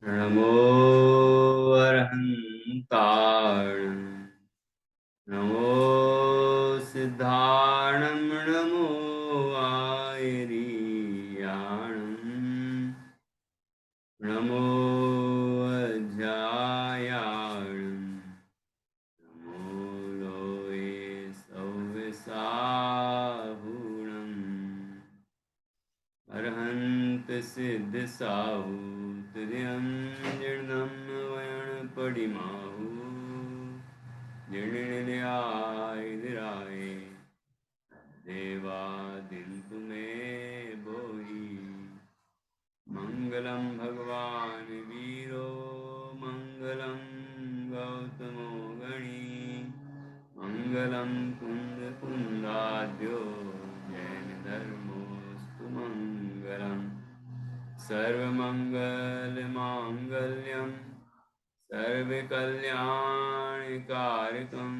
नमो अरहंताण, नमो सिद्धाणं, नमो आयरीयाणं, नमो अध्यायाणं, नमो लोये सौविसाहुणम्, अरहंत सिद्ध साहू तुर्यं जीर्णं वयणपडिमाहु, जीर्णनिलयाय देवा दिन तुम्हें बोई। मंगलम भगवान वीरो, मंगलम गौतमो गणी, मंगलम कुंद कुंदाद्यो, जैन धर्मोस्तु मंगलम। सर्वमंगल मांगल्यम, सर्वकल्याणकारकम,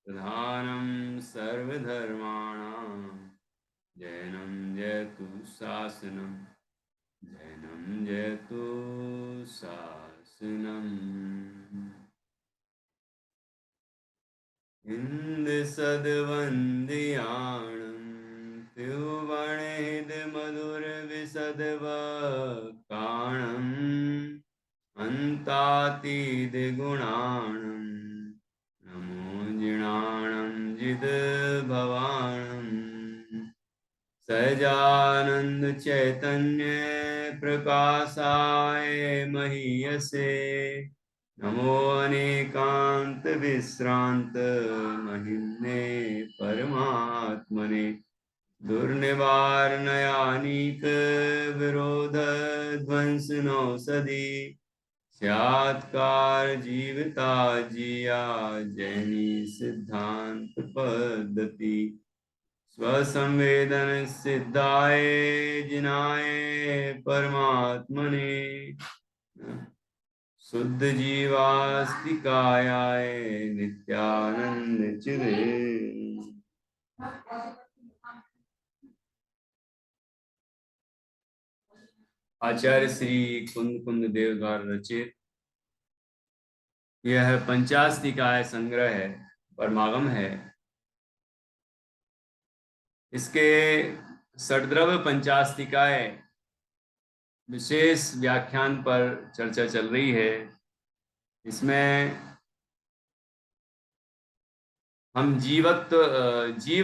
प्रधानं सर्वधर्माणां, जैनं जयतु शासनं, जैनं जयतु शासनम्। इंद्रसद्वन्द्याणं त्रिभुवनहितमधुरविशदवक्काणम्, अन्तातीतगुणाणं, नमो जिणाणं जितभवाणं, सहजानंद चैतन्य प्रकाशाय महीयसे, नमो अनेकांत विश्रांत महिम्ने परमात्मने, दुर्निवारणायानीक विरोध ध्वंसनौषधि, सात्कार जीवता जिया जैनी सिद्धांत पद्धति, स्वसंवेदन सिद्धाय जिनाय परमात्मने, शुद्ध जीवास्तिकायाय नित्यानंद चिरे। आचार्य श्री कुंद कुंद देव द्वारा रचित यह पंचास्तिकाय संग्रह है, परमागम है। इसके षड्द्रव्य पंचास्तिकाय विशेष व्याख्यान पर चर्चा चल रही है। इसमें हम जीव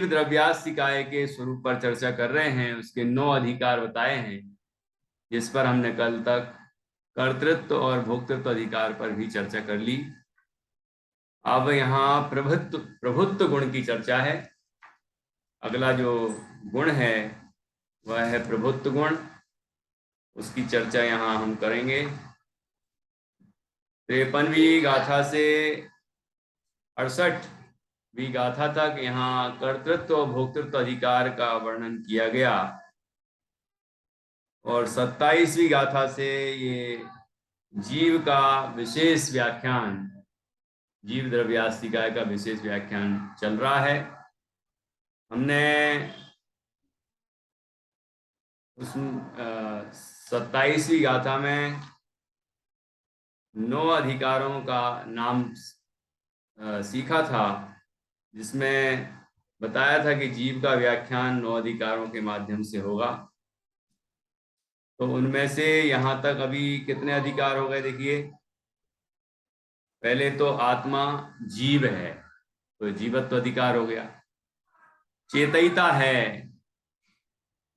द्रव्यास्तिकाय के स्वरूप पर चर्चा कर रहे हैं। उसके 9 अधिकार बताए हैं, जिस पर हमने कल तक कर्तृत्व और भोक्तृत्व अधिकार पर भी चर्चा कर ली। अब यहाँ प्रभुत्व गुण की चर्चा है। अगला जो गुण है वह है प्रभुत्व गुण। उसकी चर्चा यहाँ हम करेंगे। 53वीं गाथा से 68वीं गाथा तक यहाँ कर्तृत्व और भोक्तृत्व अधिकार का वर्णन किया गया, और 27वीं गाथा से ये जीव का विशेष व्याख्यान, जीव द्रव्यास्तिकाय का विशेष व्याख्यान चल रहा है। हमने उस 27वीं गाथा में 9 अधिकारों का नाम सीखा था, जिसमें बताया था कि जीव का व्याख्यान 9 अधिकारों के माध्यम से होगा। तो उनमें से यहाँ तक अभी कितने अधिकार हो गए देखिए। पहले तो आत्मा जीव है, तो जीवत्व अधिकार हो गया। चेतयिता है,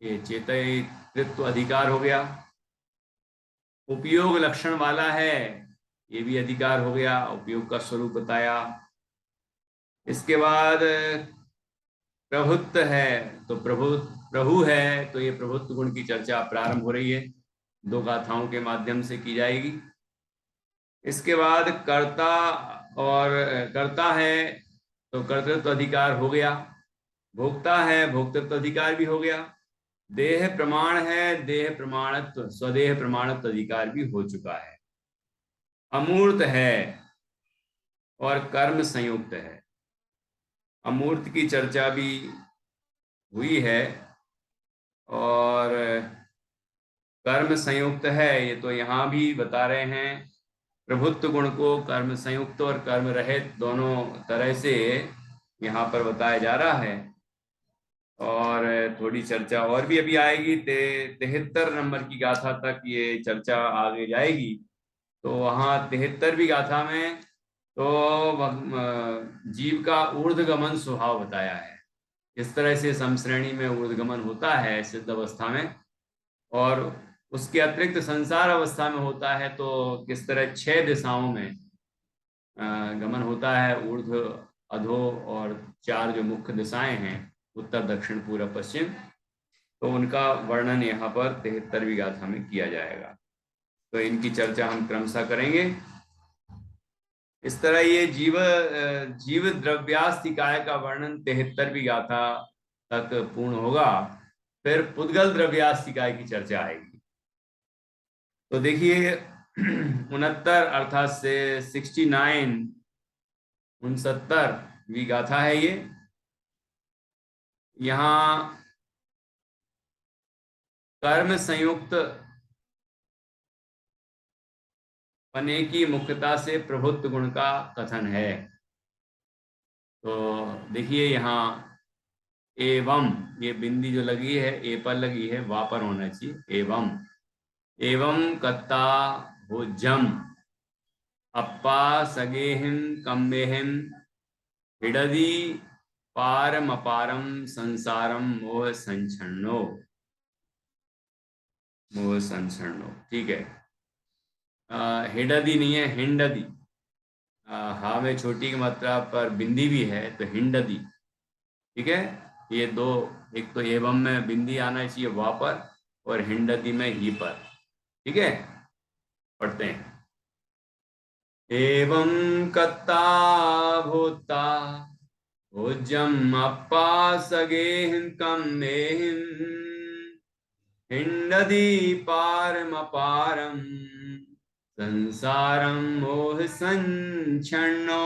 ये चेतयित्व अधिकार हो गया। उपयोग लक्षण वाला है, ये भी अधिकार हो गया, उपयोग का स्वरूप बताया। इसके बाद प्रभुत्व है, तो प्रभु है, तो ये प्रभुत्व गुण की चर्चा प्रारंभ हो रही है, 2 गाथाओं के माध्यम से की जाएगी। इसके बाद कर्ता है, तो कर्तृत्व अधिकार हो गया। भोक्ता है, भोक्तृत्व अधिकार भी हो गया। देह प्रमाण है, देह प्रमाणत्व, स्वदेह प्रमाणत्व अधिकार भी हो चुका है। अमूर्त है और कर्म संयुक्त है। अमूर्त की चर्चा भी हुई है, और कर्म संयुक्त है, ये तो यहाँ भी बता रहे हैं। प्रभुत्व गुण को कर्म संयुक्त और कर्म रहित दोनों तरह से यहाँ पर बताया जा रहा है। और थोड़ी चर्चा और भी अभी आएगी, 73 नंबर की गाथा तक ये चर्चा आगे जाएगी। तो वहाँ 73वीं गाथा में तो जीव का ऊर्ध्वगमन स्वभाव बताया है, इस तरह से समश्रेणी में ऊर्ध्वगमन होता है सिद्ध अवस्था में, और उसके अतिरिक्त संसार अवस्था में होता है तो किस तरह 6 दिशाओं में गमन होता है, ऊर्ध्व अधो, और 4 जो मुख्य दिशाएं हैं उत्तर दक्षिण पूर्व पश्चिम, तो उनका वर्णन यहाँ पर 73वीं गाथा में किया जाएगा। तो इनकी चर्चा हम क्रमशः करेंगे। इस तरह ये जीव द्रव्यास्तिकाय का वर्णन 73वीं गाथा तक पूर्ण होगा। फिर पुद्गल द्रव्यास्तिकाय की चर्चा आएगी। तो देखिए 69 अर्थात से 69 69वीं गाथा है ये। यहाँ कर्म संयुक्त पने की मुख्यता से प्रभुत्व गुण का कथन है। तो देखिए यहाँ एवं, ये बिंदी जो लगी है ए पर लगी है, वा पर होना चाहिए। एवं एवं कत्ता भोजम अप्पा सगेहिम कम्मेहिम हिडदी पारम अपारम संसारम मोह संचन्नो। मोह संचन्नो, ठीक है। हिडदी नहीं है, हिंडदी। हा में छोटी की मात्रा पर बिंदी भी है तो हिंडदी, ठीक है। ये दो, एक तो एवं में बिंदी आना चाहिए वा पर, और हिंडदी में ही पर, ठीक है। पढ़ते हैं। एवं कत्ता भूता भोज्यम अप्पा सगेहिं कम्मेहिं हिंडदी पारमपारम संसारम मोह संचन्नो।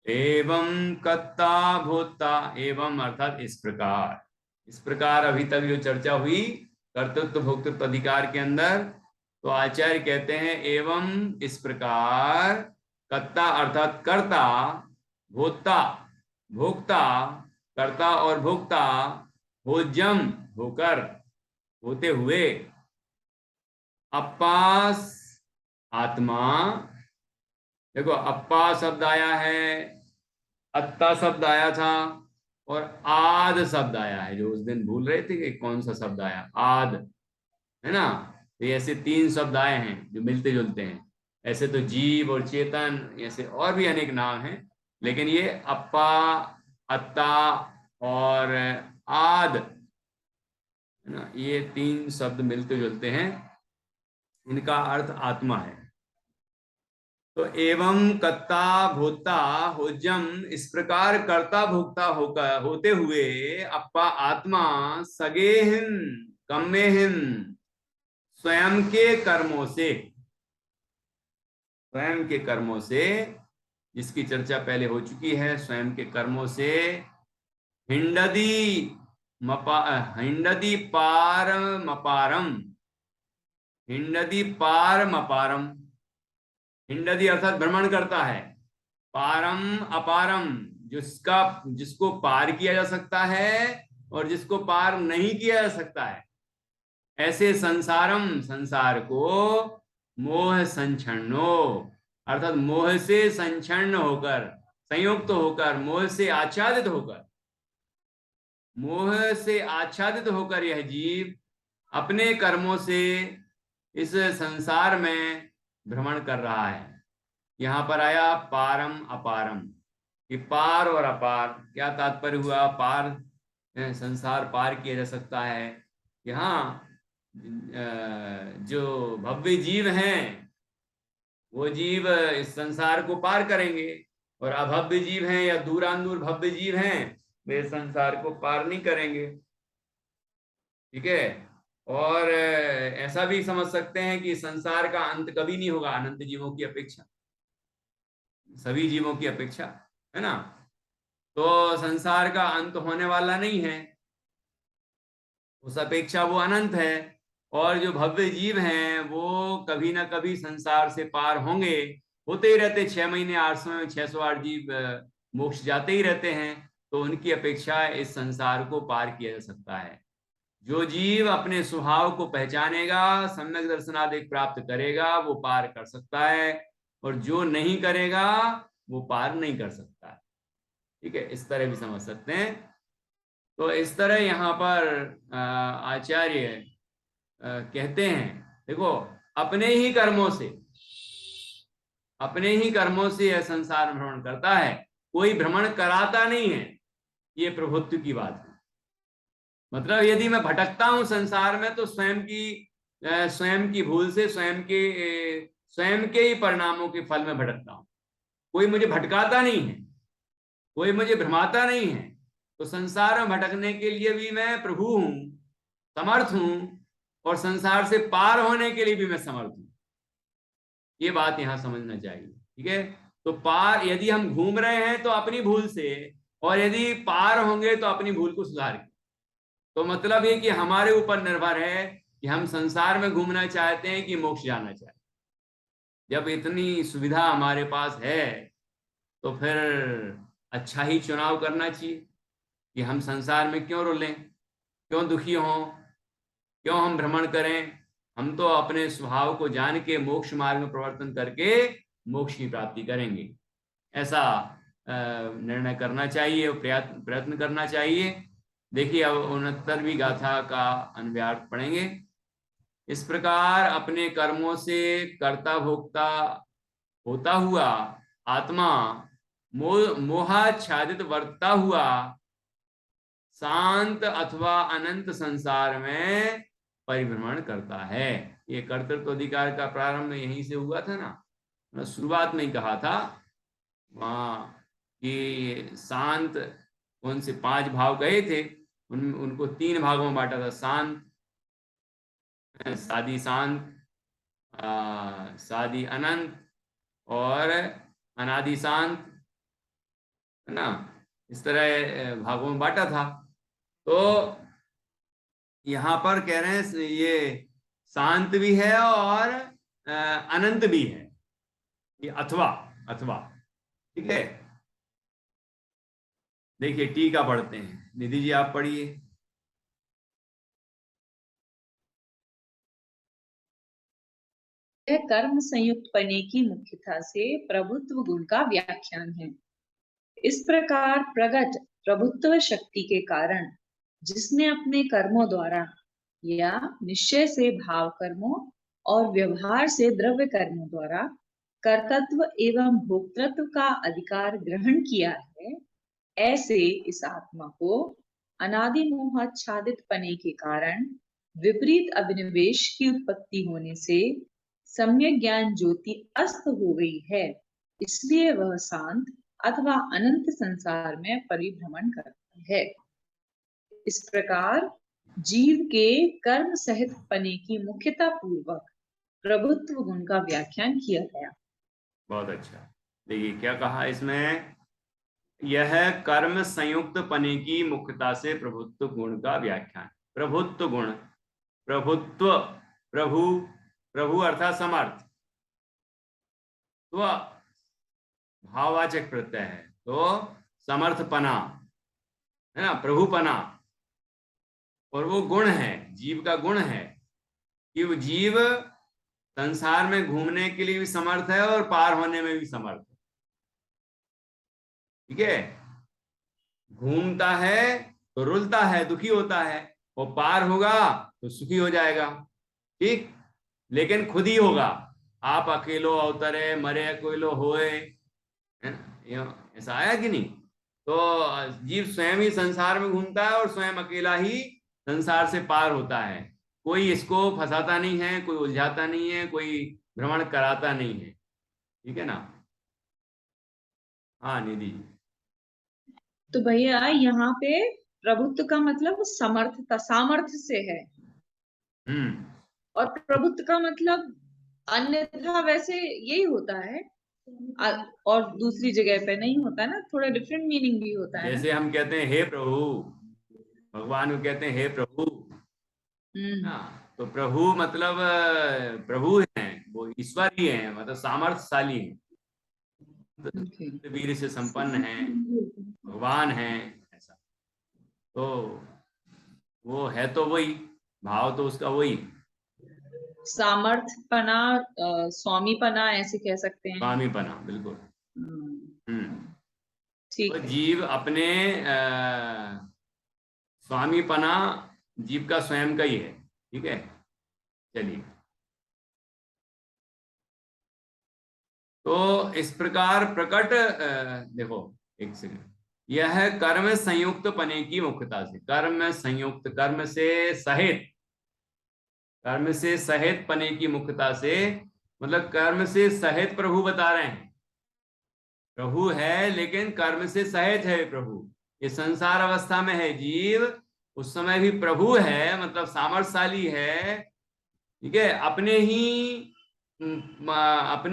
एवं कत्ता भूता, एवं अर्थात इस प्रकार। इस प्रकार अभी तक जो चर्चा हुई कर्तृत्व भोक्तृत्व अधिकार के अंदर, तो आचार्य कहते हैं एवं इस प्रकार, कत्ता अर्थात कर्ता, भोक्ता भोक्ता, कर्ता और भोक्ता, भोज्यम होकर, होते हुए, अपास आत्मा। देखो अप्पा शब्द आया है, अत्ता शब्द आया था, और आद शब्द आया है, जो उस दिन भूल रहे थे कि कौन सा शब्द आया, आद, है ना। तो ऐसे 3 शब्द आए हैं जो मिलते जुलते हैं। ऐसे तो जीव और चेतन, ऐसे और भी अनेक नाम हैं, लेकिन ये अप्पा, अत्ता और आद, है ना, ये 3 शब्द मिलते जुलते हैं, इनका अर्थ आत्मा है। तो एवं कत्ता भोक्ता होजम, इस प्रकार कर्ता भोक्ता होकर होते हुए अप्पा आत्मा सगेहिन कम्मेहिन, स्वयं के कर्मों से, स्वयं के कर्मों से, जिसकी चर्चा पहले हो चुकी है, स्वयं के कर्मों से हिंडदी हिंडदी पारम अपारम, हिंडदी पारम अपारम, हिंडदी अर्थात भ्रमण करता है, पारम अपारम, जिसको पार किया जा सकता है और जिसको पार नहीं किया जा सकता है, ऐसे संसारम, संसार को, मोह संचन्नो अर्थात मोह से संचन्न होकर, संयुक्त होकर, मोह से आच्छादित होकर, मोह से आच्छादित होकर यह जीव अपने कर्मों से इस संसार में भ्रमण कर रहा है। यहां पर आया पारम अपारम, कि पार और अपार, क्या तात्पर्य हुआ? पार, संसार पार किया जा सकता है। यहाँ जो भव्य जीव हैं वो जीव इस संसार को पार करेंगे, और अभव्य जीव हैं या दूरांदूर भव्य जीव हैं वे संसार को पार नहीं करेंगे, ठीक है। और ऐसा भी समझ सकते हैं कि संसार का अंत कभी नहीं होगा, अनंत जीवों की अपेक्षा, सभी जीवों की अपेक्षा, है ना। तो संसार का अंत होने वाला नहीं है, उस अपेक्षा वो अनंत है। और जो भव्य जीव हैं वो कभी ना कभी संसार से पार होंगे, होते ही रहते। 6 महीने 608 जीव मोक्ष जाते ही रहते हैं, तो उनकी अपेक्षा इस संसार को पार किया जा सकता है। जो जीव अपने स्वभाव को पहचानेगा, सम्यक दर्शनादि प्राप्त करेगा, वो पार कर सकता है, और जो नहीं करेगा वो पार नहीं कर सकता है। ठीक है, इस तरह भी समझ सकते हैं। तो इस तरह यहाँ पर आचार्य कहते हैं, देखो, अपने ही कर्मों से, अपने ही कर्मों से यह संसार भ्रमण करता है, कोई भ्रमण कराता नहीं है। ये प्रभुत्व की बात है। मतलब यदि मैं भटकता हूं संसार में, तो स्वयं की भूल से, स्वयं के ही परिणामों के फल में भटकता हूं। कोई मुझे भटकाता नहीं है, कोई मुझे भ्रमाता नहीं है। तो संसार में भटकने के लिए भी मैं प्रभु हूं, समर्थ हूं, और संसार से पार होने के लिए भी मैं समर्थ हूं। ये बात यहां समझना चाहिए। ठीक है, तो पार यदि हम घूम रहे हैं तो अपनी भूल से, और यदि पार होंगे तो अपनी भूल को सुधार के। तो मतलब ये कि हमारे ऊपर निर्भर है कि हम संसार में घूमना चाहते हैं कि मोक्ष जाना चाहते हैं। जब इतनी सुविधा हमारे पास है, तो फिर अच्छा ही चुनाव करना चाहिए कि हम संसार में क्यों रुलें, क्यों दुखी हों, क्यों हम भ्रमण करें। हम तो अपने स्वभाव को जान के मोक्ष मार्ग में प्रवर्तन करके मोक्ष की प्राप्ति करेंगे। ऐसा निर्णय करना चाहिए और प्रयत्न करना चाहिए। देखिए, अब 69वीं गाथा का अन्वयार्थ पढ़ेंगे। इस प्रकार अपने कर्मों से कर्ता भोक्ता होता हुआ आत्मा मोहाच्छादित वर्तता हुआ शांत अथवा अनंत संसार में परिभ्रमण करता है। ये कर्तृत्व अधिकार का प्रारंभ यहीं से हुआ था ना, मैं शुरुआत में ही कहा था वहां कि शांत, कौन से 5 भाव गए थे, उनको 3 भागों में बांटा था। शांत, सादी शांत, सादी अनंत, और अनादि शांत, है ना। इस तरह भागों में बांटा था। तो यहाँ पर कह रहे हैं ये शांत भी है और अनंत भी है, ये अथवा अथवा। ठीक है, देखिए टीका पढ़ते हैं। निधि जी आप पढ़िए। यह कर्म संयुक्त पने की मुख्यता से प्रभुत्व गुण का व्याख्यान है। इस प्रकार प्रगट प्रभुत्व शक्ति के कारण जिसने अपने कर्मों द्वारा या निश्चय से भाव कर्मों और व्यवहार से द्रव्य कर्मों द्वारा कर्तृत्व एवं भोक्तृत्व का अधिकार ग्रहण किया है, ऐसे इस आत्मा को अनादि मोहाच्छादित पने के कारण विपरीत अभिनिवेश की उत्पत्ति होने से सम्यक ज्ञान ज्योति अस्त हो गई है। इसलिए वह शांत अथवा अनंत संसार में परिभ्रमण करता है। इस प्रकार जीव के कर्म सहित पने की मुख्यता पूर्वक प्रभुत्व गुण का व्याख्यान किया गया। बहुत अच्छा। देखिए क्या कहा इसमें, यह कर्म संयुक्त पने की मुख्यता से प्रभुत्व गुण का व्याख्यान। प्रभुत्व गुण, प्रभुत्व, प्रभु, प्रभु अर्थात समर्थ, तो भाववाचक प्रत्यय है, तो समर्थपना, है ना, प्रभुपना। और वो गुण है, जीव का गुण है कि वो जीव संसार में घूमने के लिए भी समर्थ है और पार होने में भी समर्थ है। ठीक है, घूमता है तो रुलता है, दुखी होता है, और पार होगा तो सुखी हो जाएगा। ठीक, लेकिन खुद ही होगा। आप अकेलो अवतरे मरे अकेलो होए, है ना, ऐसा आया कि नहीं। तो जीव स्वयं ही संसार में घूमता है और स्वयं अकेला ही संसार से पार होता है। कोई इसको फंसाता नहीं है, कोई उलझाता नहीं है, कोई भ्रमण कराता नहीं है। ठीक है ना। हाँ निधि जी। तो भैया यहाँ पे प्रभुत्व का मतलब समर्थता, सामर्थ्य से है, और प्रभुत्व का मतलब अन्यथा वैसे यही होता है, और दूसरी जगह पे नहीं होता ना, थोड़ा डिफरेंट मीनिंग भी होता है ना। जैसे हम कहते हैं हे प्रभु, भगवान को कहते हैं हे प्रभु। हम्म। हाँ, तो प्रभु मतलब प्रभु हैं, वो ईश्वर ही है, मतलब सामर्थ्यशाली है, ओके। वीर से संपन्न है, भगवान है, ऐसा। तो वो है तो वही, भाव तो उसका वही, सामर्थ्यपना, स्वामीपना ऐसे कह सकते हैं। स्वामीपना, बिल्कुल। हम्म, हम्म। तो ठीक है। जीव अपने स्वामीपना जीव का स्वयं का ही है। ठीक है, चलिए। तो इस प्रकार प्रकट देखो, एक सेकंड, यह कर्म संयुक्त पने की मुख्यता से, कर्म संयुक्त, कर्म से सहित, कर्म से सहित पने की मुख्यता से, मतलब कर्म से सहित प्रभु बता रहे हैं। प्रभु है लेकिन कर्म से सहित है प्रभु। ये संसार अवस्था में है जीव, उस समय भी प्रभु है, मतलब सामर्थ्यशाली है। ठीक है, अपने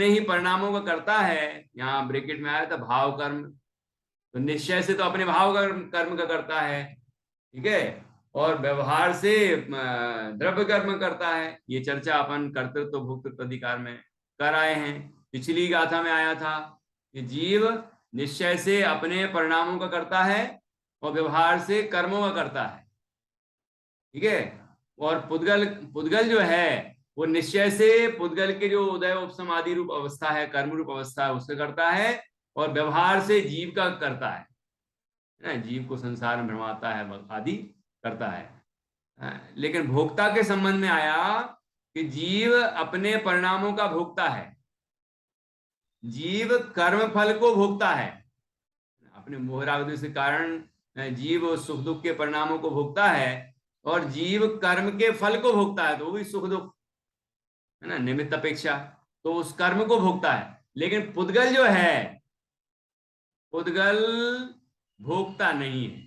ही परिणामों का करता है। यहाँ ब्रैकेट में आया था भाव कर्म, तो निश्चय से तो अपने भाव कर्म कर्म का करता है। ठीक है, और व्यवहार से द्रव्य कर्म करता है। ये चर्चा अपन कर्तृत्व भोक्तृत्व अधिकार में कर आए हैं। पिछली गाथा में आया था कि जीव निश्चय से अपने परिणामों का करता है और व्यवहार से कर्मों का करता है। ठीक है, और पुद्गल, पुद्गल जो है वो निश्चय से पुद्गल के जो उदय उपसमादि रूप अवस्था है, कर्म रूप अवस्था है, उससे करता है, और व्यवहार से जीव का करता है ना, जीव को संसार में भ्रमाता है आदि करता है। लेकिन भोक्ता के संबंध में आया कि जीव अपने परिणामों का भोक्ता है। जीव कर्म फल को भोगता है, अपने मोह राग के कारण जीव सुख दुख के परिणामों को भोगता है, और जीव कर्म के फल को भोगता है, तो वो भी सुख दुख है ना, निमित्त अपेक्षा, तो उस कर्म को भोगता है। लेकिन पुद्गल जो है, पुद्गल भोगता नहीं है,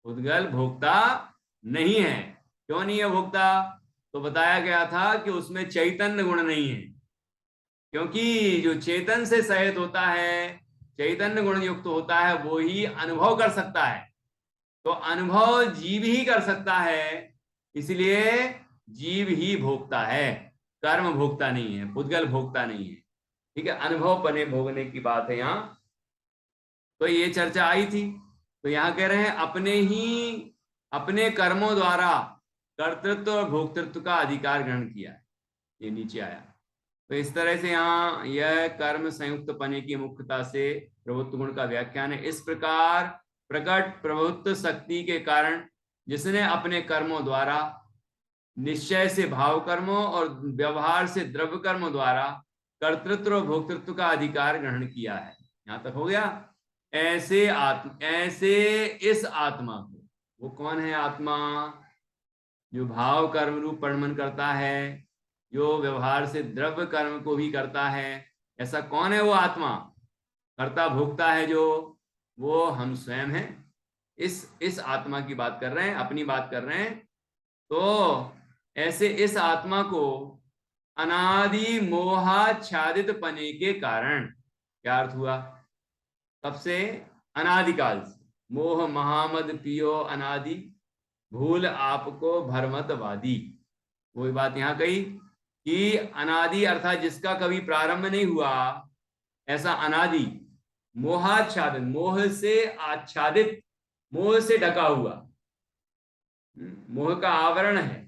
पुद्गल भोक्ता नहीं है। क्यों नहीं है भोक्ता? तो बताया गया था कि उसमें चैतन्य गुण नहीं है, क्योंकि जो चेतन से सहित होता है, चैतन्य गुण युक्त होता है, वो ही अनुभव कर सकता है। तो अनुभव जीव ही कर सकता है, इसलिए जीव ही भोगता है, कर्म भोगता नहीं है, पुद्गल भोगता नहीं है। ठीक है, अनुभव बने भोगने की बात है यहाँ। तो ये चर्चा आई थी। तो यहाँ कह रहे हैं अपने ही, अपने कर्मों द्वारा कर्तृत्व और भोक्तृत्व का अधिकार ग्रहण किया है, ये नीचे आया। तो इस तरह से यहाँ यह कर्म संयुक्त पने की मुख्यता से प्रभुत्व गुण का व्याख्यान है। इस प्रकार प्रकट प्रभुत्व शक्ति के कारण जिसने अपने कर्मों द्वारा, निश्चय से भाव कर्मों और व्यवहार से द्रव्य कर्मों द्वारा कर्तृत्व और भोक्तृत्व का अधिकार ग्रहण किया है। यहां तक हो गया। ऐसे इस आत्मा को, वो कौन है आत्मा? जो भाव कर्म रूप परिणमन करता है, जो व्यवहार से द्रव्य कर्म को भी करता है, ऐसा कौन है वो आत्मा? कर्ता भोक्ता है जो, वो हम स्वयं हैं। इस आत्मा की बात कर रहे हैं, अपनी बात कर रहे हैं। तो ऐसे इस आत्मा को अनादि मोहाच्छादित पने के कारण, क्या अर्थ हुआ? कब से? अनादिकाल से। मोह महामद पियो अनादि, भूल आपको भरमतवादी। वही बात यहां कही कि अनादि अर्थात जिसका कभी प्रारंभ नहीं हुआ, ऐसा अनादि, मोहाच्छादित, मोह से आच्छादित, मोह से ढका हुआ, मोह का आवरण है।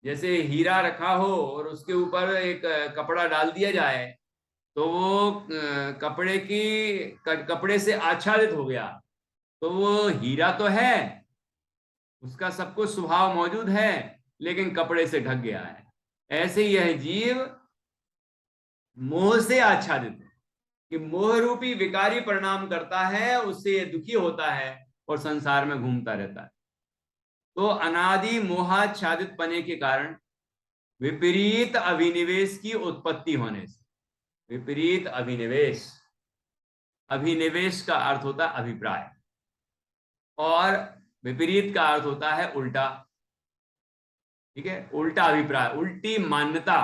जैसे हीरा रखा हो और उसके ऊपर एक कपड़ा डाल दिया जाए, तो वो कपड़े से आच्छादित हो गया, तो वो हीरा तो है, उसका सब कुछ स्वभाव मौजूद है, लेकिन कपड़े से ढक गया है। ऐसे ही यह जीव मोह से आच्छादित है, कि मोह रूपी विकारी परिणाम करता है, उससे ये दुखी होता है और संसार में घूमता रहता है। तो अनादि मोहाच्छादित पने के कारण विपरीत अभिनिवेश की उत्पत्ति होने से, विपरीत अभिनिवेश, अभिनिवेश का अर्थ होता है अभिप्राय, और विपरीत का अर्थ होता है उल्टा। ठीक है, उल्टा अभिप्राय, उल्टी मान्यता,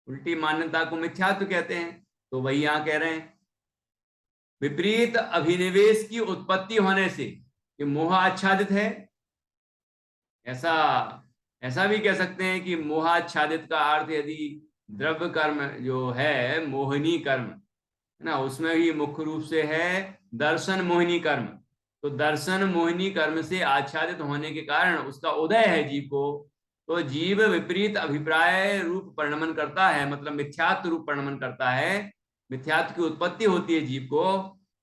उल्टी मान्यता को मिथ्यात्व कहते हैं। तो वही यहां कह रहे हैं, विपरीत अभिनिवेश की उत्पत्ति होने से कि मोह आच्छादित है, ऐसा ऐसा भी कह सकते हैं कि मोहाच्छादित का अर्थ यदि द्रव्य कर्म जो है मोहिनी कर्म है ना, उसमें भी मुख्य रूप से है दर्शन मोहिनी कर्म। तो दर्शन मोहिनी कर्म से आच्छादित होने के कारण उसका उदय है जीव को। तो जीव विपरीत अभिप्राय रूप परिणमन करता है, मतलब मिथ्यात्व रूप परिणमन करता है, मिथ्यात्व की उत्पत्ति होती है जीव को।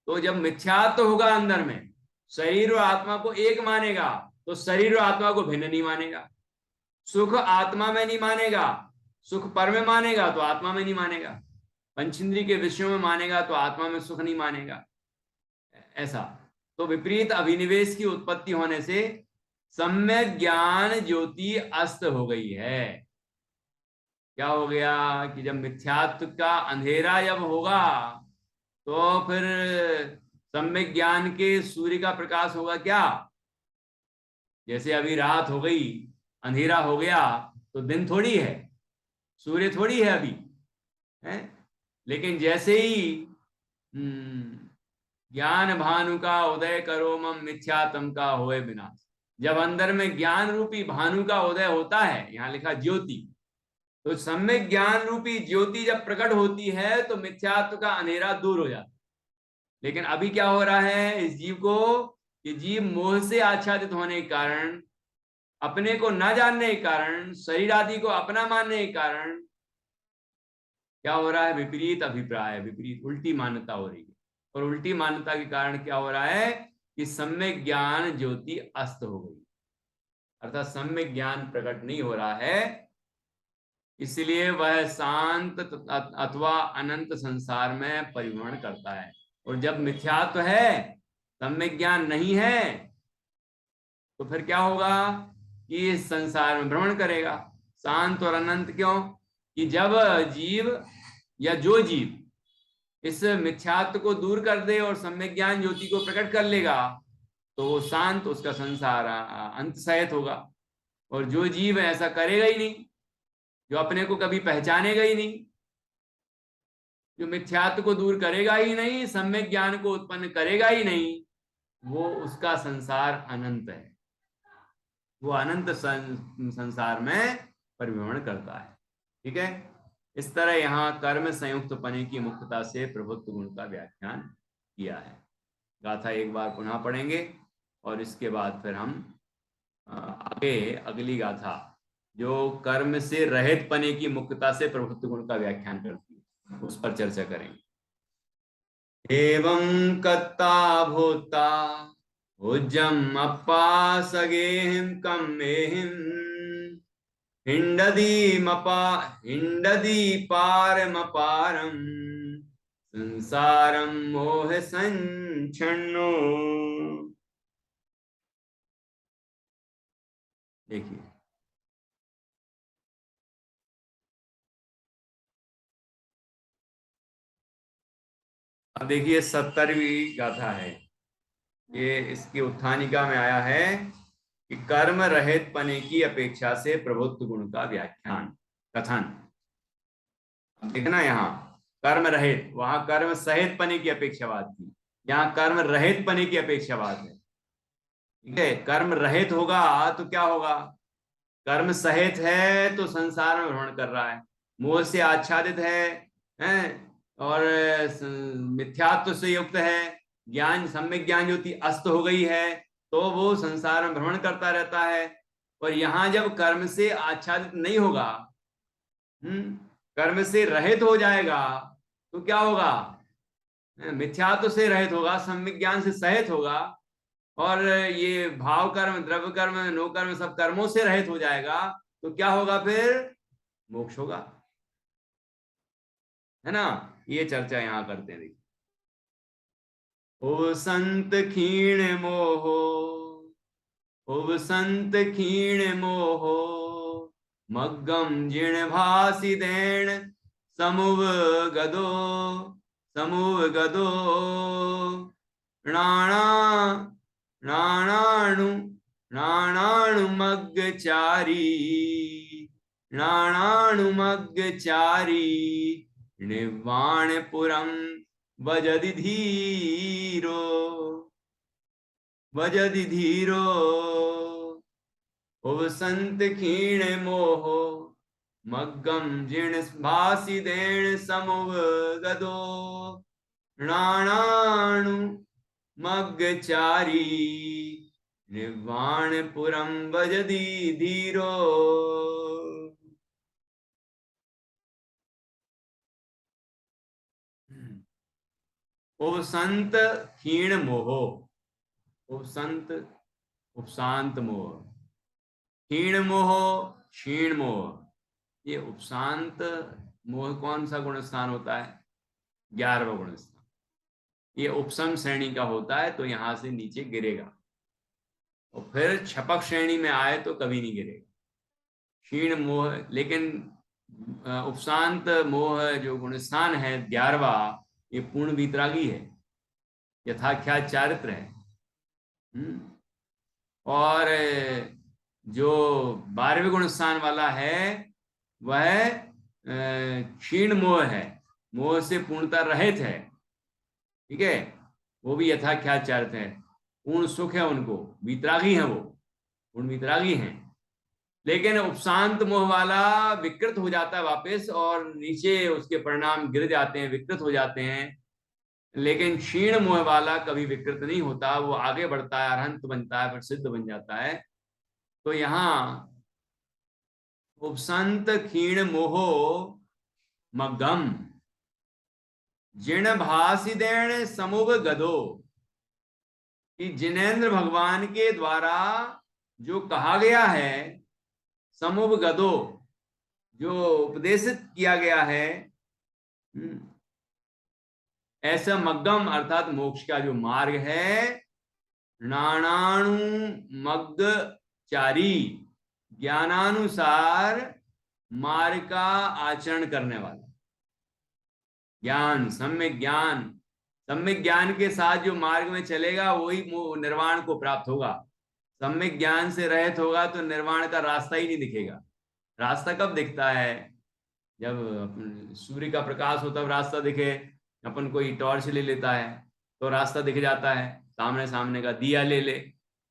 तो जब मिथ्यात्व होगा अंदर में, शरीर और आत्मा को एक मानेगा तो शरीर और आत्मा को भिन्न नहीं मानेगा, सुख आत्मा में नहीं मानेगा, सुख पर में मानेगा तो आत्मा में नहीं मानेगा, पंचेंद्रिय के विषयों में मानेगा तो आत्मा में सुख नहीं मानेगा, ऐसा। तो विपरीत अभिनिवेश की उत्पत्ति होने से सम्यक ज्ञान ज्योति अस्त हो गई है। क्या हो गया कि जब मिथ्यात्व का अंधेरा जब होगा तो फिर सम्यक ज्ञान के सूर्य का प्रकाश होगा क्या? जैसे अभी रात हो गई, अंधेरा हो गया, तो दिन थोड़ी है, सूर्य थोड़ी है अभी, है? लेकिन जैसे ही ज्ञान भानु का उदय करो मम मिथ्यात्म का होए विनाश, जब अंदर में ज्ञान रूपी भानु का उदय होता है, यहां लिखा ज्योति, तो सम्यक ज्ञान रूपी ज्योति जब प्रकट होती है तो मिथ्यात्व का अंधेरा दूर हो जाता है। लेकिन अभी क्या हो रहा है इस जीव को कि जीव मोह से आच्छादित होने के कारण, अपने को न जानने के कारण, शरीर आदि को अपना मानने के कारण क्या हो रहा है? विपरीत अभिप्राय, विपरीत उल्टी मान्यता हो रही है। और उल्टी मान्यता के कारण क्या हो रहा है कि सम्यक ज्ञान ज्योति अस्त हो गई, अर्थात सम्यक ज्ञान प्रकट नहीं हो रहा है, इसलिए वह शांत अथवा अनंत संसार में परिभ्रमण करता है। और जब मिथ्यात्व है, सम्यक ज्ञान नहीं है, तो फिर क्या होगा कि इस संसार में भ्रमण करेगा। शांत और अनंत क्यों? कि जब जीव या जो जीव इस मिथ्यात्व को दूर कर दे और सम्यक ज्ञान ज्योति को प्रकट कर लेगा तो वो शांत, उसका संसार अंत सहित होगा। और जो जीव ऐसा करेगा ही नहीं, जो अपने को कभी पहचानेगा ही नहीं, जो मिथ्यात्व को दूर करेगा ही नहीं, सम्यक ज्ञान को उत्पन्न करेगा ही नहीं, वो उसका संसार अनंत है, वो अनंत संसार में परिभ्रमण करता है। ठीक है, इस तरह यहाँ कर्म संयुक्त पने की मुख्यता से प्रभुत्व गुण का व्याख्यान किया है। गाथा एक बार पुनः पढ़ेंगे और इसके बाद फिर हम आगे अगली गाथा जो कर्म से रहित पने की मुख्यता से प्रभुत्व गुण का व्याख्यान करती है उस पर चर्चा करेंगे। एवं कत्ता भूता उज्जम अप्पा सगेहिम कम्मेहिम हिंडदी पारमपारम संसारम मोह संच्छन्नो। देखिए, अब देखिए 70वीं गाथा है, ये इसकी उत्थानिका में आया है कि कर्म रहित पने की अपेक्षा से प्रभुत्व गुण का व्याख्यान कथन। देखना यहाँ कर्म रहित, वहां कर्म सहित पने की अपेक्षावाद थी, यहाँ कर्म रहित पने की अपेक्षावाद है। ठीक है, कर्म रहित होगा तो क्या होगा? कर्म सहित है तो संसार में भ्रमण कर रहा है, मोह से आच्छादित है और मिथ्यात्व से युक्त है, ज्ञान सम्यक ज्ञान ज्योति अस्त हो गई है तो वो संसार में भ्रमण करता रहता है। और यहां जब कर्म से आच्छादित नहीं होगा, कर्म से रहित हो जाएगा तो क्या होगा? मिथ्यात्व से रहित होगा, सम्यक ज्ञान से सहित होगा और ये भाव कर्म, द्रव्य कर्म, नो कर्म, सब कर्मों से रहित हो जाएगा तो क्या होगा? फिर मोक्ष होगा, है ना। ये चर्चा यहां करते हैं। देखिए, ओ संत क्षीण मोहो, ओ संत क्षीण मोहो मग्गम जीर्ण भासी देण समुव गदो राणा राणाणु राणाणु मग्गचारी नाणानुमग्गचारी निर्वाणपुरं भजति धीरो भजति धीरो उपसंत क्षीण मोहो मग्गम जीर्ण भासिदेण समुपगतो नाणानु मग्गचारी निर्वाणपुरं भजति धीरो। उपसंत क्षीण मोहो, उपसंत उपशांत मोह, क्षीण मोह क्षीण मोह। ये उपशांत मोह कौन सा गुण स्थान होता है? 11वां गुण स्थान। ये उपसम श्रेणी का होता है तो यहां से नीचे गिरेगा, और फिर छपक श्रेणी में आए तो कभी नहीं गिरेगा। क्षीण मोह, लेकिन उपशांत मोह जो गुण स्थान है 11वां, ये पूर्ण वीतरागी है, यथाख्यात चारित्र है। और जो 12वें गुण स्थान वाला है वह क्षीण मोह है, मोह से पूर्णता रहित है। ठीक है, वो भी यथाख्यात चारित्र है, पूर्ण सुख है उनको, वीतरागी है, वो पूर्ण वीतरागी हैं। लेकिन उपशांत मोह वाला विकृत हो जाता है वापस, और नीचे उसके परिणाम गिर जाते हैं, विकृत हो जाते हैं। लेकिन क्षीण मोह वाला कभी विकृत नहीं होता, वो आगे बढ़ता है, अरहंत बनता है, फिर सिद्ध बन जाता है। तो यहाँ उपसंत क्षीण मोहो मग्गम जिण भासिदेण समुप गदो, कि जिनेन्द्र भगवान के द्वारा जो कहा गया है, समुप गदो जो उपदेशित किया गया है, ऐसा मग्गम अर्थात मोक्ष का जो मार्ग है, नाणाणु मग्गचारी ज्ञानानुसार मार्ग का आचरण करने वाला, ज्ञान सम्यक ज्ञान, सम्यक ज्ञान के साथ जो मार्ग में चलेगा वही निर्वाण को प्राप्त होगा। सम्यक ज्ञान से रहित होगा तो निर्वाण का रास्ता ही नहीं दिखेगा। रास्ता कब दिखता है? जब सूर्य का प्रकाश हो तब रास्ता दिखे। अपन कोई टॉर्च ले लेता है तो रास्ता दिख जाता है, सामने सामने का दिया ले ले,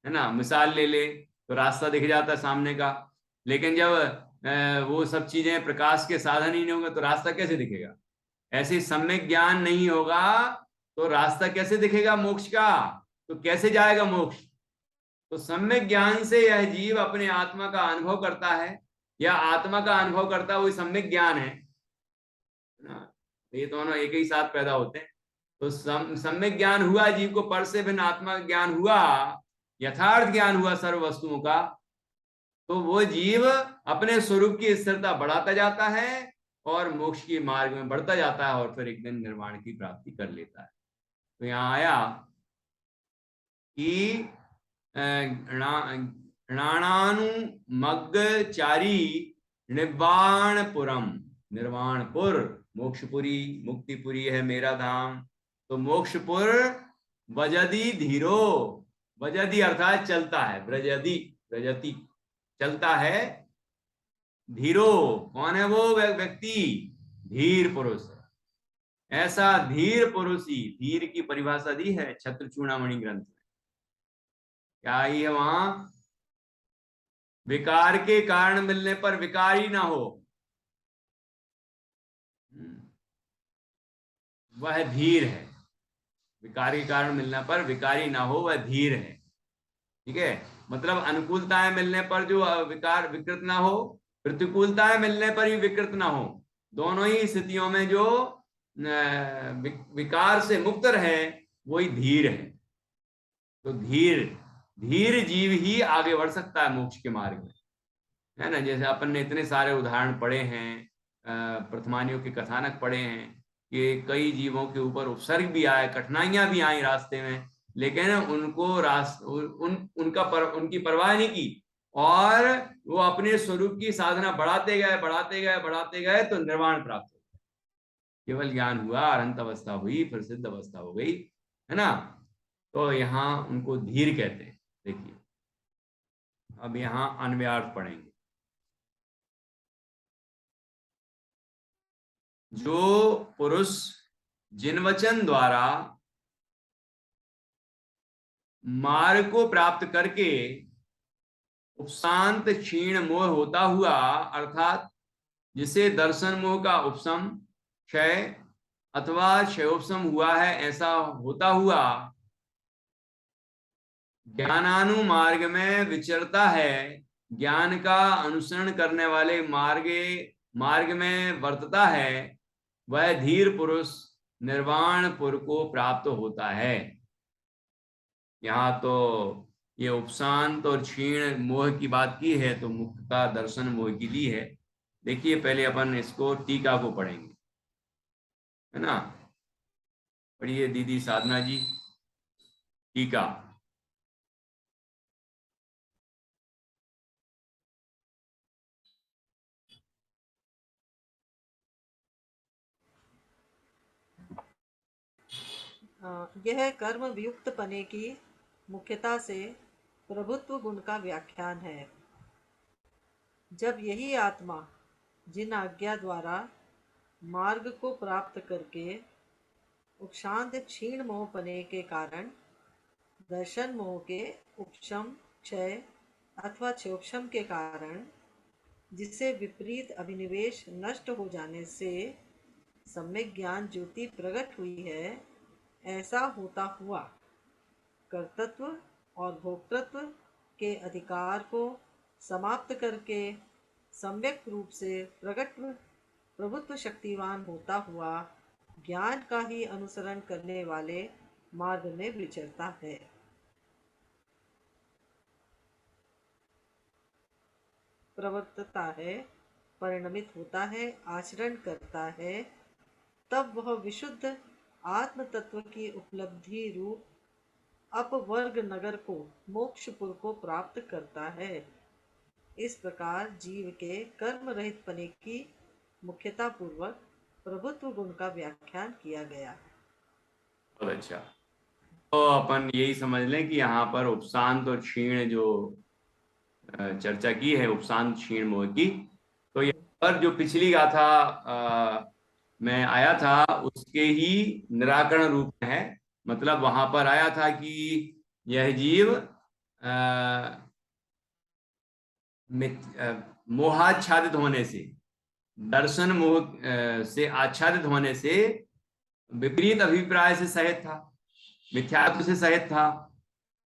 है ना, मिसाल ले ले तो रास्ता दिख जाता है सामने का। लेकिन जब वो सब चीजें प्रकाश के साधन ही नहीं होंगे तो रास्ता कैसे दिखेगा? ऐसे सम्यक ज्ञान नहीं होगा तो रास्ता कैसे दिखेगा मोक्ष का? तो कैसे जाएगा मोक्ष? तो सम्यक ज्ञान से यह जीव अपने आत्मा का अनुभव करता है, या आत्मा का अनुभव करता है, वही सम्यक ज्ञान है ना। ये दोनों एक ही साथ पैदा होते हैं। तो सम्यक ज्ञान हुआ जीव को, पर से भिन्न आत्मा ज्ञान हुआ, यथार्थ ज्ञान हुआ सर्व वस्तुओं का, तो वो जीव अपने स्वरूप की स्थिरता बढ़ाता जाता है और मोक्ष के मार्ग में बढ़ता जाता है, और फिर एक दिन निर्वाण की प्राप्ति कर लेता है। तो यहाँ आया कि णाणानु मग्गचारी निर्वाणपुरम, निर्वाणपुर मोक्षपुरी, मुक्तिपुरी है मेरा धाम। तो मोक्षपुर भजति धीरो, भजति अर्थात चलता है, ब्रजति ब्रजति चलता है, धीरो कौन है वो व्यक्ति? धीर पुरुष। ऐसा धीर पुरुष ही, धीर की परिभाषा दी है छत्र चूड़ामणि ग्रंथ में। क्या ही है वहां? विकार के कारण मिलने पर विकारी ना हो, वह धीर है। विकार के कारण मिलने पर विकारी ना हो, वह धीर है। ठीक है, मतलब अनुकूलताएं मिलने पर जो विकार विकृत ना हो, प्रतिकूलताएं मिलने पर भी विकृत ना हो, दोनों ही स्थितियों में जो विकार से मुक्त रहे वही धीर है। तो धीर जीव ही आगे बढ़ सकता है मोक्ष के मार्ग में, है ना। जैसे अपन ने इतने सारे उदाहरण पढ़े हैं, प्रथमानियों के कथानक पढ़े हैं कि कई जीवों के ऊपर उपसर्ग भी आए, कठिनाइयां भी आई रास्ते में, लेकिन उनको उनकी परवाह नहीं की, और वो अपने स्वरूप की साधना बढ़ाते गए तो निर्वाण प्राप्त हो गया। केवल ज्ञान हुआ, अनंत अवस्था हुई, फिर सिद्ध अवस्था हो गई, है ना। तो यहाँ उनको धीर कहते हैं। देखिए अब यहाँ अन्वयार्थ पढ़ेंगे। जो पुरुष जिन वचन द्वारा मार्ग को प्राप्त करके उपशांत क्षीण मोह होता हुआ, अर्थात जिसे दर्शन मोह का उपशम, क्षय अथवा क्षयोपशम हुआ है, ऐसा होता हुआ ज्ञानानुमार्ग में विचरता है, ज्ञान का अनुसरण करने वाले मार्ग में वर्तता है, वह धीर पुरुष निर्वाणपुर को प्राप्त होता है। यहाँ तो ये उपशांत और क्षीण मोह की बात की है, तो मुक्तता दर्शन मोह की ली है। देखिए पहले अपन इसको टीका को पढ़ेंगे, है ना। पढ़िए दीदी साधना जी टीका। यह कर्म वियुक्त पने की मुख्यता से प्रभुत्व गुण का व्याख्यान है। जब यही आत्मा जिन आज्ञा द्वारा मार्ग को प्राप्त करके उपशांत क्षीण मोह पने के कारण दर्शन मोह के उपशम, क्षय अथवा क्षयोपशम के कारण जिसे विपरीत अभिनिवेश नष्ट हो जाने से सम्यक ज्ञान ज्योति प्रकट हुई है, ऐसा होता हुआ कर्तृत्व और भोक्तृत्व के अधिकार को समाप्त करके सम्यक रूप से प्रकट प्रभुत्व शक्तिवान होता हुआ ज्ञान का ही अनुसरण करने वाले मार्ग में विचरता है। प्रवर्तता है, परिणमित होता है, आचरण करता है, तब वह विशुद्ध आत्म तत्व की उपलब्धि रूप अपवर्ग नगर को, मोक्षपुर को प्राप्त करता है। इस प्रकार जीव के कर्म रहित पने की मुख्यता पूर्वक प्रभुत्व गुण का व्याख्यान किया गया। बहुत अच्छा। तो अपन यही समझ लें कि यहाँ पर उपशांत और क्षीण जो चर्चा की है, उपशांत क्षीण मोह की, तो यहाँ पर जो पिछली गाथा में आया था उसके ही निराकरण रूप में है। मतलब वहां पर आया था कि यह जीव मोहाच्छादित होने से, दर्शन मोह से आच्छादित होने से विपरीत अभिप्राय से सहित था, मिथ्यात्व से सहित था,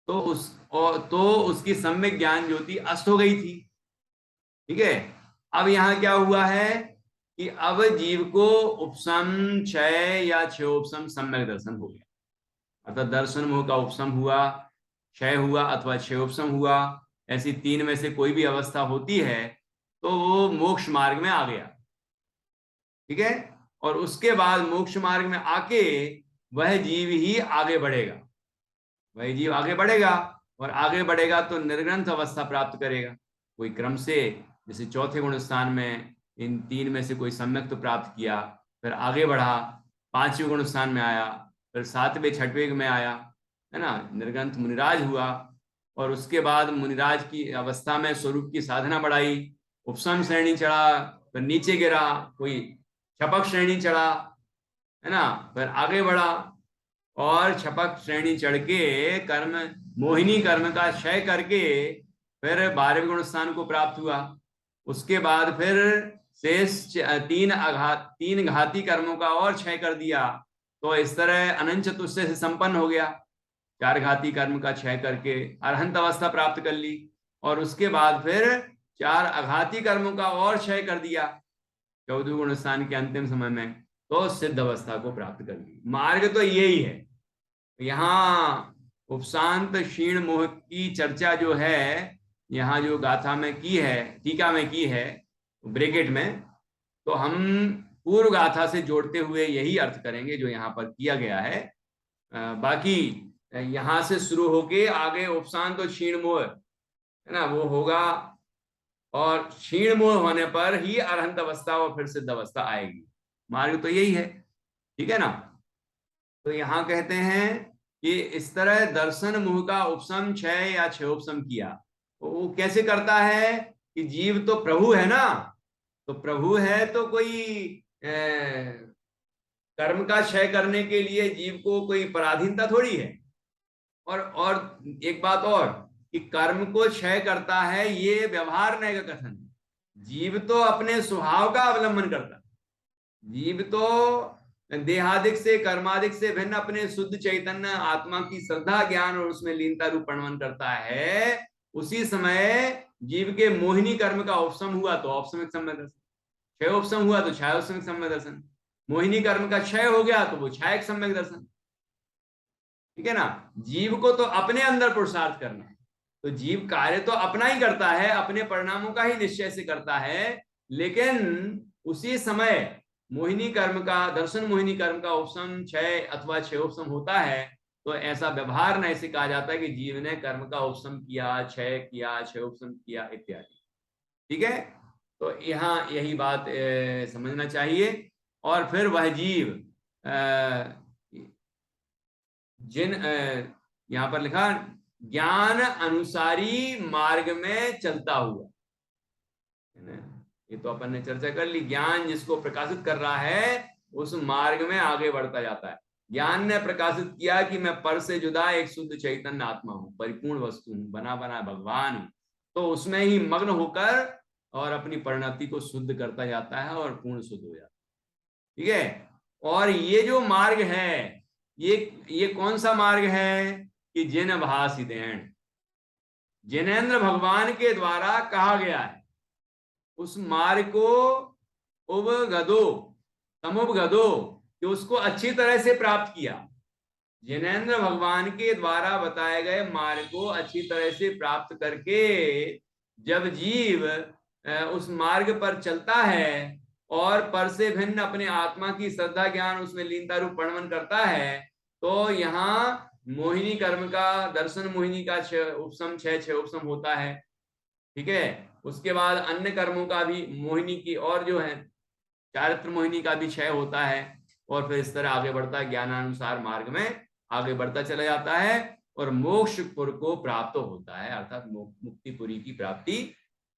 तो उसकी सम्यक ज्ञान ज्योति अस्त हो गई थी। ठीक है। अब यहाँ क्या हुआ है कि अब जीव को उपशम, क्षय या क्षयोपशम सम्यक दर्शन हो गया, अर्थात दर्शन मोह का उपशम हुआ, क्षय हुआ अथवा क्षयोपशम हुआ। ऐसी तीन में से कोई भी अवस्था होती है तो वो मोक्ष मार्ग में आ गया। ठीक है। और उसके बाद मोक्ष मार्ग में आके वह जीव ही आगे बढ़ेगा, वह जीव आगे बढ़ेगा, और आगे बढ़ेगा तो निर्ग्रंथ अवस्था प्राप्त करेगा कोई क्रम से। जैसे चौथे गुण स्थान में इन तीन में से कोई सम्यक तो प्राप्त किया, फिर आगे बढ़ा, पांचवें गुण स्थान में आया, फिर सातवें छठवें में आया, है ना, निर्ग्रंथ मुनिराज हुआ। और उसके बाद मुनिराज की अवस्था में स्वरूप की साधना बढ़ाई, उपशम श्रेणी चढ़ा, फिर नीचे गिरा, कोई छपक श्रेणी चढ़ा, है ना, फिर आगे बढ़ा, और छपक श्रेणी चढ़ के कर्म, मोहिनी कर्म का क्षय करके फिर 12वें गुण स्थान को प्राप्त हुआ। उसके बाद फिर शेष तीन घाती कर्मों का और क्षय कर दिया, तो इस तरह अनंत चतुष्टय से संपन्न हो गया। 4 घाती कर्म का क्षय करके अरहंत अवस्था प्राप्त कर ली, और उसके बाद फिर 4 अघाती कर्मों का और क्षय कर दिया 14वें गुण स्थान के अंतिम समय में, तो सिद्ध अवस्था को प्राप्त कर ली। मार्ग तो यही है। यहाँ उपशांत क्षीण मोह की चर्चा जो है, यहाँ जो गाथा में की है, टीका में की है ब्रैकेट में, तो हम पूर्व गाथा से जोड़ते हुए यही अर्थ करेंगे जो यहाँ पर किया गया है। बाकी यहाँ से शुरू होके आगे उपशांत और क्षीण मोह, है ना, वो होगा, और क्षीण मोह होने पर ही अरहंत अवस्था और फिर सिद्ध अवस्था आएगी। मार्ग तो यही है। ठीक है ना। तो यहाँ कहते हैं कि इस तरह दर्शन मोह का उपशम, क्षय या क्षयोपशम किया। तो वो कैसे करता है कि जीव तो प्रभु है ना, तो प्रभु है तो कोई कर्म का क्षय करने के लिए जीव को कोई पराधीनता थोड़ी है। और एक बात और कि कर्म को क्षय करता है ये व्यवहार नय का कथन है। जीव तो अपने स्वभाव का अवलंबन करता है। जीव तो देहादिक से कर्मादिक से भिन्न अपने शुद्ध चैतन्य आत्मा की श्रद्धा ज्ञान और उसमें लीनता रूप प्रणवन करता है। उसी समय जीव के मोहिनी कर्म का उपशम हुआ तो औपसमिक सम्यक दर्शन, क्षय उपशम हुआ तो छायोपशमिक सम्यक दर्शन, मोहिनी कर्म का क्षय हो गया तो वो छायक सम्यक दर्शन। ठीक है ना। जीव को तो अपने अंदर पुरुषार्थ करना है, तो जीव कार्य तो अपना ही करता है, अपने परिणामों का ही निश्चय से करता है, लेकिन उसी समय मोहिनी कर्म का दर्शन मोहिनी कर्म का उपशम क्षय अथवा क्षयोपशम होता है तो ऐसा व्यवहार न ऐसे कहा जाता है कि जीव ने कर्म का उपशम किया, क्षय किया, क्षयोपशम किया इत्यादि। ठीक है, तो यहाँ यही बात समझना चाहिए। और फिर वह जीव जिन यहाँ पर लिखा ज्ञान अनुसारी मार्ग में चलता हुआ, ये तो अपन ने चर्चा कर ली। ज्ञान जिसको प्रकाशित कर रहा है उस मार्ग में आगे बढ़ता जाता है। ज्ञान ने प्रकाशित किया कि मैं पर से जुदा एक शुद्ध चैतन्य आत्मा हूँ, परिपूर्ण वस्तु हूँ, बना बना भगवान हूँ, तो उसमें ही मग्न होकर और अपनी परिणति को शुद्ध करता जाता है और पूर्ण शुद्ध हो जाता है। ठीक है, और ये जो मार्ग है ये कौन सा मार्ग है कि जिन भाषितेन, जिनेन्द्र भगवान के द्वारा कहा गया है, उस मार्ग को उपगदो समुपगदो कि उसको अच्छी तरह से प्राप्त किया। जिनेन्द्र भगवान के द्वारा बताए गए मार्ग को अच्छी तरह से प्राप्त करके जब जीव उस मार्ग पर चलता है और पर से भिन्न अपने आत्मा की श्रद्धा ज्ञान उसमें लीनता रूप प्रणवन करता है, तो यहाँ मोहिनी कर्म का दर्शन मोहिनी का उपशम क्षय उपशम होता है। ठीक है, उसके बाद अन्य कर्मों का भी मोहिनी की और जो है चारित्र मोहिनी का भी क्षय होता है और फिर इस तरह आगे बढ़ता है, ज्ञानानुसार मार्ग में आगे बढ़ता चला जाता है और मोक्षपुर को प्राप्त होता है, अर्थात मुक्तिपुरी की प्राप्ति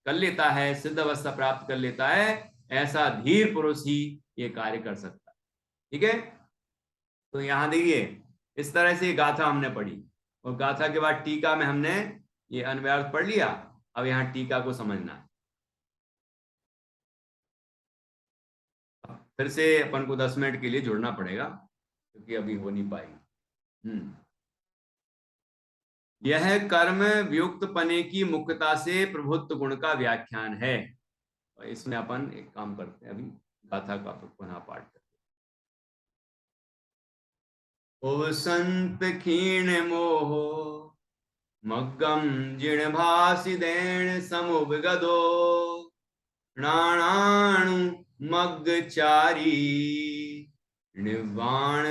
कर लेता है, सिद्ध अवस्था प्राप्त कर लेता है। ऐसा धीर पुरुष ही ये कार्य कर सकता है। ठीक है, तो यहां देखिए इस तरह से गाथा हमने पढ़ी और गाथा के बाद टीका में हमने ये अन्वयार्थ पढ़ लिया। अब यहाँ टीका को समझना है। फिर से अपन को 10 मिनट के लिए जुड़ना पड़ेगा क्योंकि अभी हो नहीं पाएगी। यह कर्म वियुक्त पने की मुख्यता से प्रभुत्व गुण का व्याख्यान है। और इसमें अपन एक काम करते हैं, अभी गाथा का पुनः पाठ करते हैं। ओ संत क्षीण मोह मग्गम जिण भासिदेण समुपगदो प्राणाणु मग्गचारी निवाण